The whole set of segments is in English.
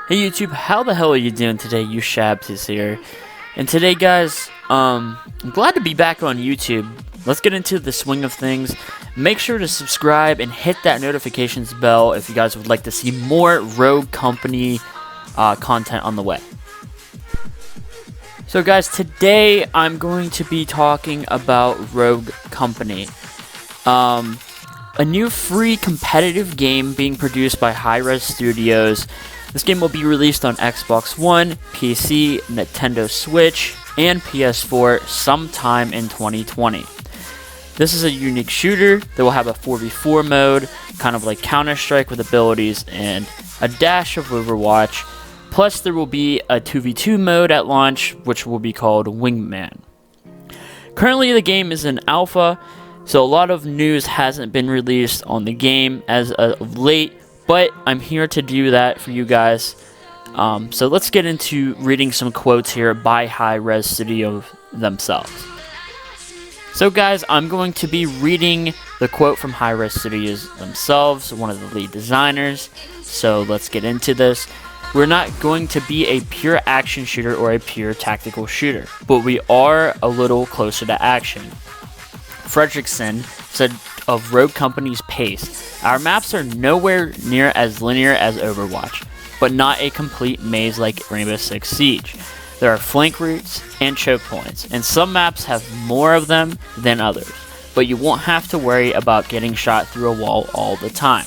Hey YouTube, how the hell are you doing today? You Shabs is here. And today guys, I'm glad to be back on YouTube. Let's get into the swing of things. Make sure to subscribe and hit that notifications bell if you guys would like to see more Rogue Company content on the way. So guys, today I'm going to be talking about Rogue Company. A new free competitive game being produced by Hi-Rez Studios. This game will be released on Xbox One, PC, Nintendo Switch, and PS4 sometime in 2020. This is a unique shooter that will have a 4v4 mode, kind of like Counter-Strike with abilities and a dash of Overwatch. Plus there will be a 2v2 mode at launch, which will be called Wingman. Currently the game is in alpha, so a lot of news hasn't been released on the game as of late, but I'm here to do that for you guys. So let's get into reading some quotes here by Hi-Rez Studios themselves. So guys, I'm going to be reading the quote from Hi-Rez Studios themselves, one of the lead designers. So let's get into this. We're not going to be a pure action shooter or a pure tactical shooter, but we are a little closer to action. Fredrickson said of Rogue Company's pace, "Our maps are nowhere near as linear as Overwatch, but not a complete maze like Rainbow Six Siege. There are flank routes and choke points, and some maps have more of them than others, but you won't have to worry about getting shot through a wall all the time."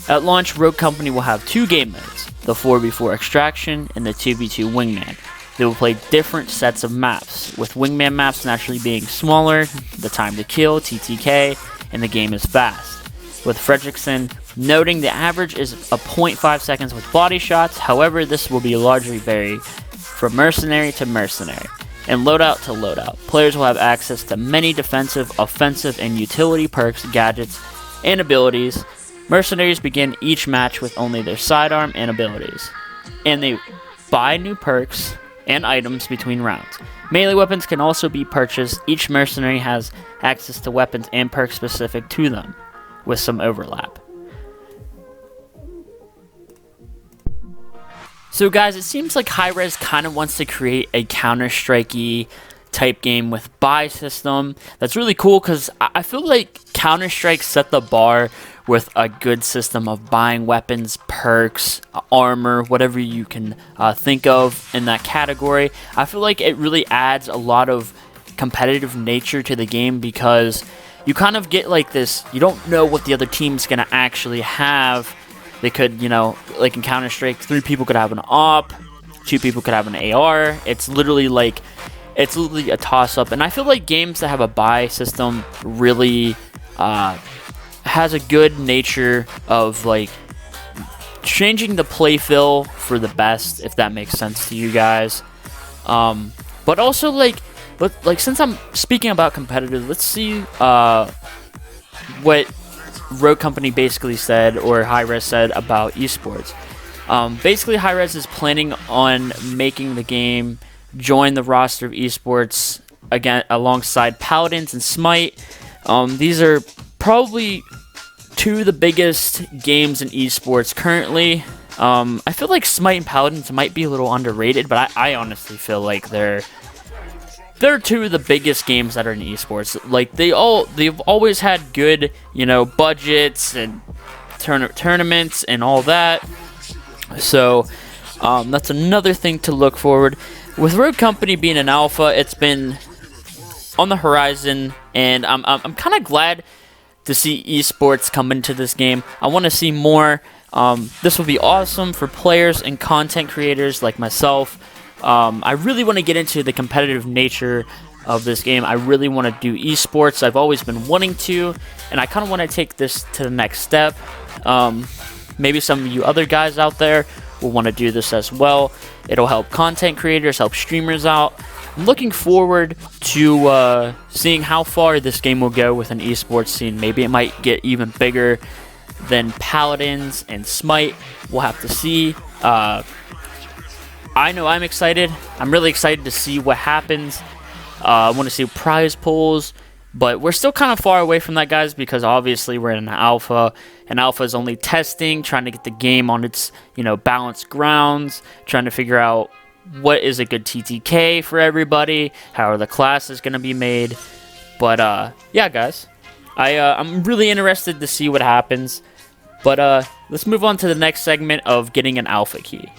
At launch, Rogue Company will have two game modes, the 4v4 Extraction and the 2v2 Wingman. They will play different sets of maps, with Wingman maps naturally being smaller, the time to kill, TTK, and the game is fast. With Fredrickson noting the average is a 0.5 seconds with body shots, however this will be largely vary from mercenary to mercenary, and loadout to loadout. Players will have access to many defensive, offensive, and utility perks, gadgets, and abilities. Mercenaries begin each match with only their sidearm and abilities, and they buy new perks and items between rounds. Melee weapons can also be purchased. Each mercenary has access to weapons and perks specific to them, with some overlap. So guys, it seems like Hi-Rez kind of wants to create a Counter-Strike-y type game with buy system. That's really cool because I feel like Counter-Strike set the bar with a good system of buying weapons, perks, armor, whatever you can think of in that category. I feel like it really adds a lot of competitive nature to the game because you kind of get like this, you don't know what the other team's going to actually have. They could, like in Counter-Strike, 3 people could have an AWP, 2 people could have an AR. It's literally a toss-up. And I feel like games that have a buy system really has a good nature of like changing the play feel for the best, if that makes sense to you guys. But also since I'm speaking about competitive, let's see what Rogue Company basically said, or Hi-Rez said about esports. Basically, Hi-Rez is planning on making the game join the roster of esports again alongside Paladins and Smite. These are probably 2 of the biggest games in esports currently. I feel like Smite and Paladins might be a little underrated, but I honestly feel like they're 2 of the biggest games that are in esports. Like they've always had good, budgets and tournaments and all that. So that's another thing to look forward. With Rogue Company being an alpha, it's been on the horizon, and I'm kind of glad to see esports come into this game. I want to see more. This will be awesome for players and content creators like myself. I really want to get into the competitive nature of this game. I really want to do esports. I've always been wanting to, and I kind of want to take this to the next step. Maybe some of you other guys out there will want to do this as well. It'll help content creators, help streamers out. I'm looking forward to seeing how far this game will go with an esports scene. Maybe it might get even bigger than Paladins and Smite. We'll have to see. I know I'm excited. I'm really excited to see what happens. I want to see prize pools, But we're still kind of far away from that, guys, because obviously we're in an alpha, and alpha is only testing, trying to get the game on its, balanced grounds, trying to figure out what is a good TTK for everybody, how are the classes going to be made. But, yeah, guys, I'm really interested to see what happens. But, let's move on to the next segment of getting an alpha key.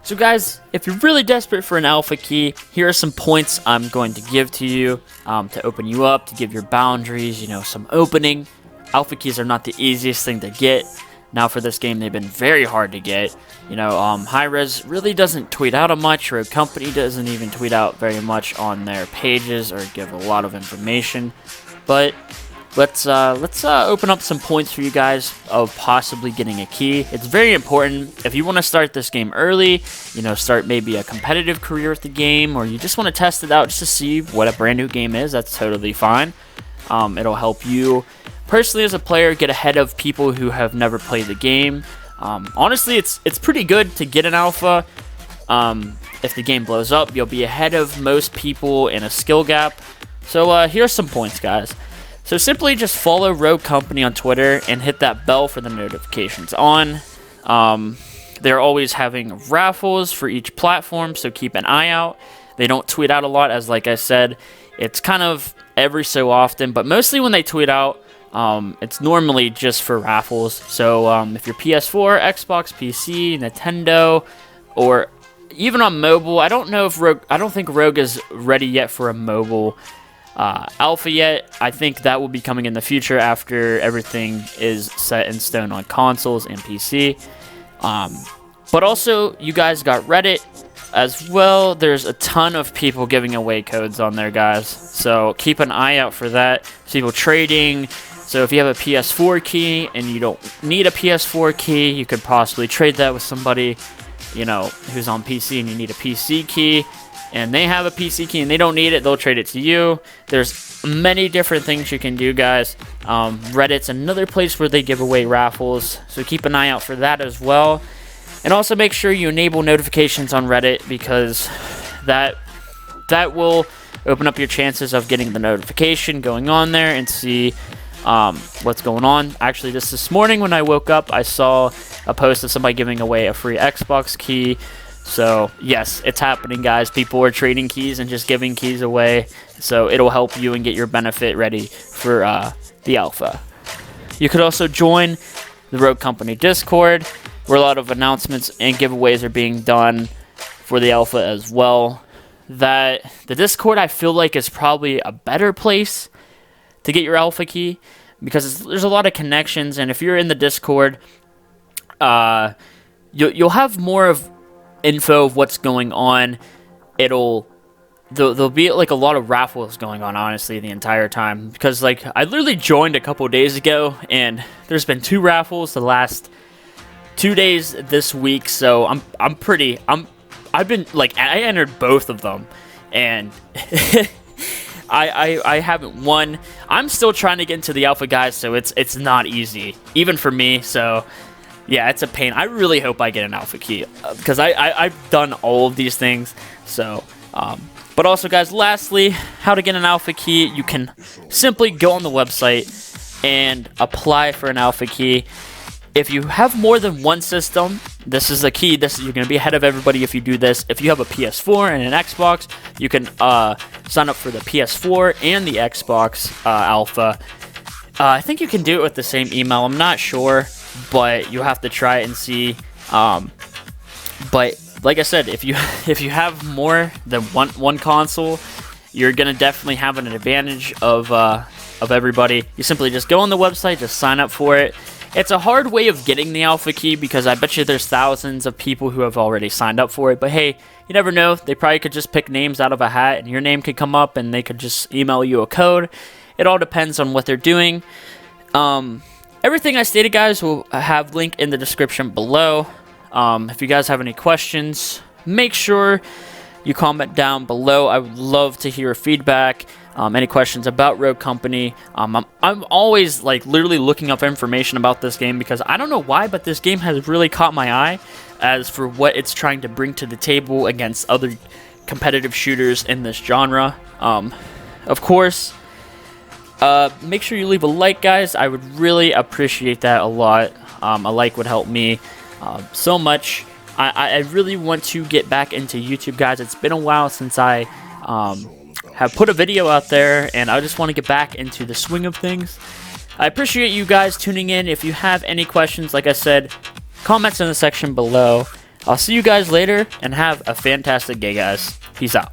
So guys, if you're really desperate for an alpha key, here are some points I'm going to give to you to open you up, to give your boundaries, some opening. Alpha keys are not the easiest thing to get. Now for this game, they've been very hard to get. Hi-Rez really doesn't tweet out much. Rogue Company doesn't even tweet out very much on their pages or give a lot of information. But let's open up some points for you guys of possibly getting a key. It's very important if you want to start this game early, start maybe a competitive career with the game, or you just want to test it out just to see what a brand new game is. That's totally fine. It'll help you personally as a player get ahead of people who have never played the game. Honestly, it's pretty good to get an alpha. If the game blows up, you'll be ahead of most people in a skill gap. So here's some points, guys. So simply just follow Rogue Company on Twitter and hit that bell for the notifications on. They're always having raffles for each platform, so keep an eye out. They don't tweet out a lot, as like I said. It's kind of every so often, but mostly when they tweet out, it's normally just for raffles. So if you're PS4, Xbox, PC, Nintendo, or even on mobile, I don't think Rogue is ready yet for a mobile alpha yet. I think that will be coming in the future after everything is set in stone on consoles and PC. But also, you guys got Reddit as well. There's a ton of people giving away codes on there, guys. So keep an eye out for that. People trading. So if you have a PS4 key and you don't need a PS4 key, you could possibly trade that with somebody, who's on PC and you need a PC key. And they have a PC key and they don't need it, they'll trade it to you. There's many different things you can do, guys. Reddit's another place where they give away raffles, so keep an eye out for that as well. And also make sure you enable notifications on Reddit, because that will open up your chances of getting the notification going on there and see what's going on. Actually, this morning when I woke up, I saw a post of somebody giving away a free Xbox key. So, yes, it's happening, guys. People are trading keys and just giving keys away. So, it'll help you and get your benefit ready for the alpha. You could also join the Rogue Company Discord, where a lot of announcements and giveaways are being done for the alpha as well. The Discord, I feel like, is probably a better place to get your alpha key, because there's a lot of connections. And if you're in the Discord, you'll have more of info of what's going on. There'll be like a lot of raffles going on, honestly, the entire time, because like I literally joined a couple days ago and there's been 2 raffles the last 2 days this week. So I've been like, I entered both of them and I haven't won. I'm still trying to get into the alpha, guys, so it's not easy even for me. So yeah, it's a pain. I really hope I get an alpha key, because I've done all of these things. So, but also, guys, lastly, how to get an alpha key. You can simply go on the website and apply for an alpha key. If you have more than one system, this is the key. You're going to be ahead of everybody if you do this. If you have a PS4 and an Xbox, you can sign up for the PS4 and the Xbox alpha. I think you can do it with the same email. I'm not sure, but you have to try it and see. But like I said, if you have more than one console, you're gonna definitely have an advantage of everybody. You simply just go on the website, just sign up for it. It's a hard way of getting the alpha key, because I bet you there's thousands of people who have already signed up for it. But hey, you never know. They probably could just pick names out of a hat, and your name could come up, and they could just email you a code. It all depends on what they're doing. Everything I stated, guys, will have link in the description below. If you guys have any questions, make sure you comment down below. I would love to hear feedback. Any questions about Rogue Company. I'm always like literally looking up information about this game, because I don't know why, but this game has really caught my eye as for what it's trying to bring to the table against other competitive shooters in this genre. Of course, Make sure you leave a like, guys. I would really appreciate that a lot. A like would help me so much. I really want to get back into YouTube, guys. It's been a while since I have put a video out there, and I just want to get back into the swing of things. I appreciate you guys tuning in. If you have any questions, like I said, comments in the section below. I'll see you guys later, and have a fantastic day, guys. Peace out.